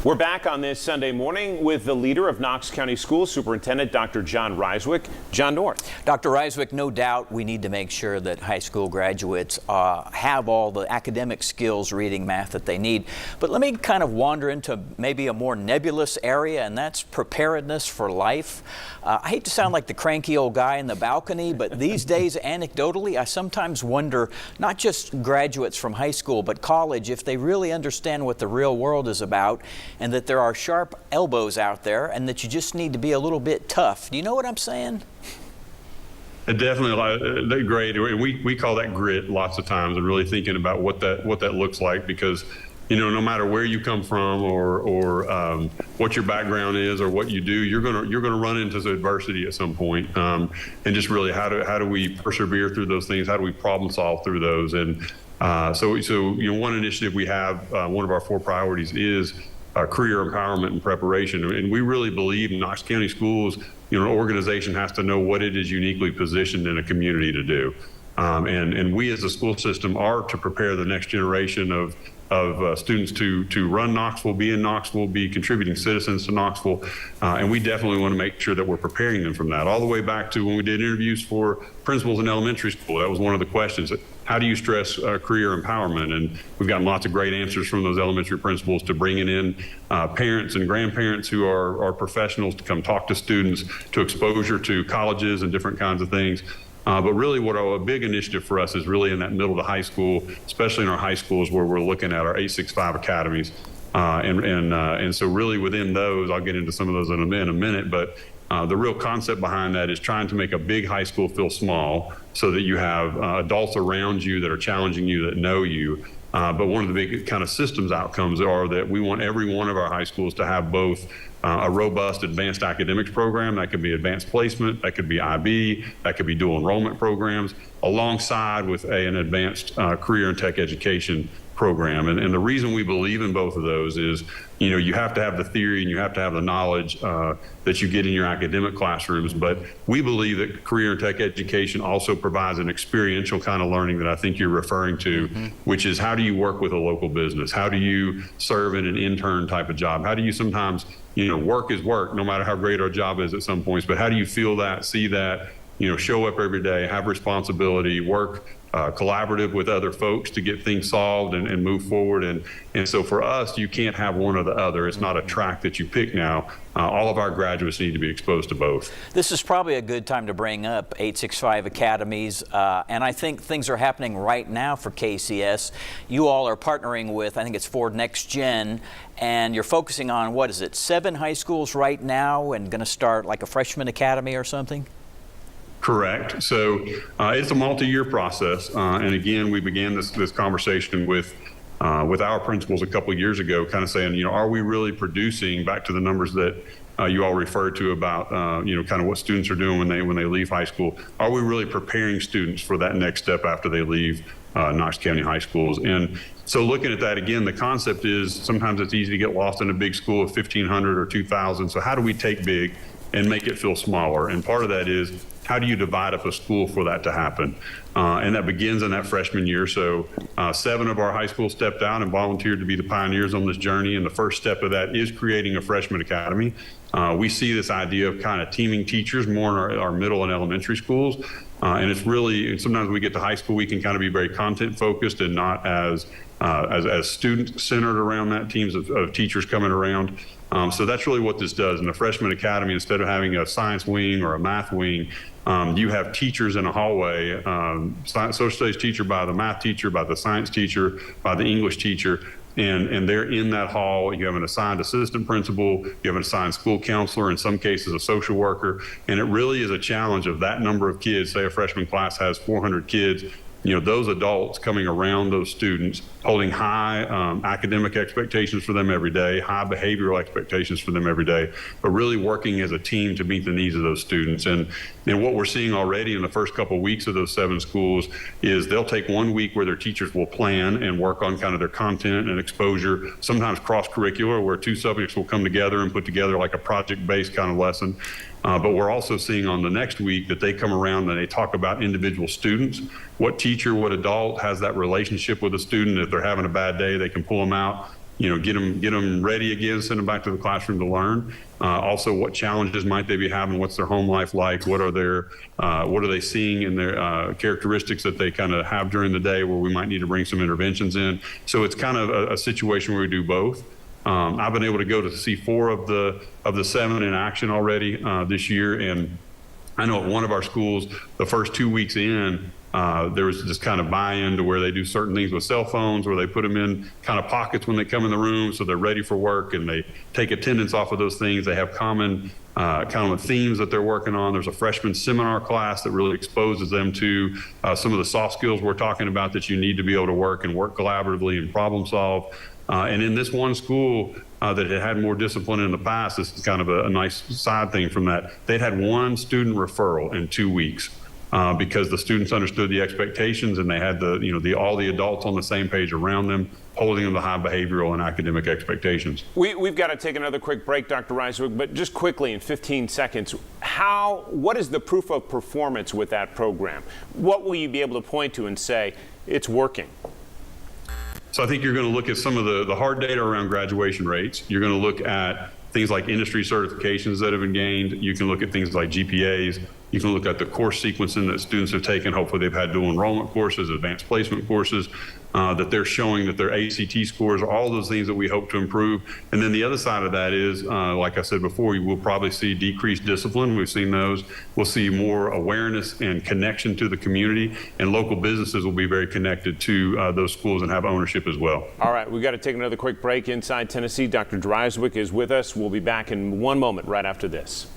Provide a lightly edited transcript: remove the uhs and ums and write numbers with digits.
We're back on this Sunday morning with the leader of Knox County Schools, Superintendent Dr. John Rysewyk. John North. Dr. Rysewyk, no doubt we need to make sure that high school graduates have all the academic skills, reading, math that they need. But let me kind of wander into maybe a more nebulous area, and that's preparedness for life. I hate to sound like the cranky old guy in the balcony, but these days, anecdotally, I sometimes wonder, not just graduates from high school, but college, if they really understand what the real world is about, and that there are sharp elbows out there, and that you just need to be a little bit tough. Do you know what I'm saying? Definitely, great. We call that grit lots of times, and really thinking about what that looks like, because no matter where you come from or what your background is or what you do, you're gonna run into adversity at some point. And just really how do we persevere through those things? How do we problem solve through those? And so one initiative we have, one of our 4 priorities is career empowerment and preparation. And we really believe in Knox County Schools, an organization has to know what it is uniquely positioned in a community to do. And we as a school system are to prepare the next generation of students to run Knoxville, be in Knoxville, be contributing citizens to Knoxville. And we definitely want to make sure that we're preparing them from that. All the way back to when we did interviews for principals in elementary school, that was one of the questions. How do you stress career empowerment? And we've gotten lots of great answers from those elementary principals to bringing in parents and grandparents who are professionals to come talk to students, to exposure to colleges and different kinds of things. But really a big initiative for us is really in that middle to high school, especially in our high schools where we're looking at our 865 academies. And so really within those, I'll get into some of those in a minute, but the real concept behind that is trying to make a big high school feel small so that you have adults around you that are challenging you, that know you. But one of the big kind of systems outcomes are that we want every one of our high schools to have both a robust advanced academics program. That could be advanced placement, that could be IB, that could be dual enrollment programs, alongside with an advanced career and tech education program. And the reason we believe in both of those is, you have to have the theory and you have to have the knowledge that you get in your academic classrooms, but we believe that career and tech education also provides an experiential kind of learning that I think you're referring to, which is how do you work with a local business? How do you serve in an intern type of job? How do you sometimes, work is work, no matter how great our job is at some points, but how do you feel that, see that, show up every day, have responsibility, work collaborative with other folks to get things solved and move forward. And so for us, you can't have one or the other. It's not a track that you pick now. All of our graduates need to be exposed to both. This is probably a good time to bring up 865 academies. And I think things are happening right now for KCS. You all are partnering with, I think it's Ford Next Gen, and you're focusing on, what is it, 7 high schools right now and going to start like a freshman academy or something? Correct. So it's a multi-year process. And again, we began this conversation with our principals a couple of years ago, kind of saying, are we really producing, back to the numbers that you all referred to about, kind of what students are doing when they leave high school, are we really preparing students for that next step after they leave Knox County high schools? And so looking at that again, the concept is sometimes it's easy to get lost in a big school of 1,500 or 2,000. So how do we take big and make it feel smaller? And part of that is, how do you divide up a school for that to happen? And that begins in that freshman year. So 7 of our high schools stepped out and volunteered to be the pioneers on this journey. And the first step of that is creating a freshman academy. We see this idea of kind of teaming teachers more in our middle and elementary schools. And it's really, sometimes we get to high school, we can kind of be very content focused and not as student centered around that, teams of teachers coming around. So that's really what this does. In the freshman academy, instead of having a science wing or a math wing, you have teachers in a hallway, social studies teacher by the math teacher, by the science teacher, by the English teacher, and they're in that hall. You have an assigned assistant principal, you have an assigned school counselor, in some cases a social worker, and it really is a challenge of that number of kids. Say a freshman class has 400 kids, those adults coming around those students, holding high academic expectations for them every day, high behavioral expectations for them every day, but really working as a team to meet the needs of those students. And what we're seeing already in the first couple of weeks of those 7 schools is they'll take 1 week where their teachers will plan and work on kind of their content and exposure, sometimes cross-curricular, where 2 subjects will come together and put together like a project-based kind of lesson. But we're also seeing on the next week that they come around and they talk about individual students. What teacher, what adult has that relationship with a student? If they're having a bad day, they can pull them out get them ready again, send them back to the classroom to learn. Also, what challenges might they be having? What's their home life like? What are they seeing in their characteristics that they kind of have during the day where we might need to bring some interventions in? So it's kind of a situation where we do both. I've been able to go to see 4 of the 7 in action already this year, and I know at one of our schools, the first 2 weeks in, there was just kind of buy-in to where they do certain things with cell phones, where they put them in kind of pockets when they come in the room so they're ready for work, and they take attendance off of those things. They have common themes that they're working on. There's a freshman seminar class that really exposes them to some of the soft skills we're talking about that you need to be able to work collaboratively and problem solve. And in this one school that had more discipline in the past, this is kind of a nice side thing from that. They'd had 1 student referral in 2 weeks. Because the students understood the expectations and they had all the adults on the same page around them, holding them to high behavioral and academic expectations. We've got to take another quick break, Dr. Rysewyk, but just quickly in 15 seconds, what is the proof of performance with that program? What will you be able to point to and say it's working? So I think you're going to look at some of the hard data around graduation rates. You're going to look at things like industry certifications that have been gained. You can look at things like GPAs. You can look at the course sequencing that students have taken. Hopefully they've had dual enrollment courses, advanced placement courses, that they're showing that their ACT scores are all those things that we hope to improve. And then the other side of that is, like I said before, you will probably see decreased discipline. We've seen those. We'll see more awareness and connection to the community, and local businesses will be very connected to those schools and have ownership as well. All right, we've got to take another quick break inside Tennessee. Dr. Rysewyk is with us. We'll be back in one moment right after this.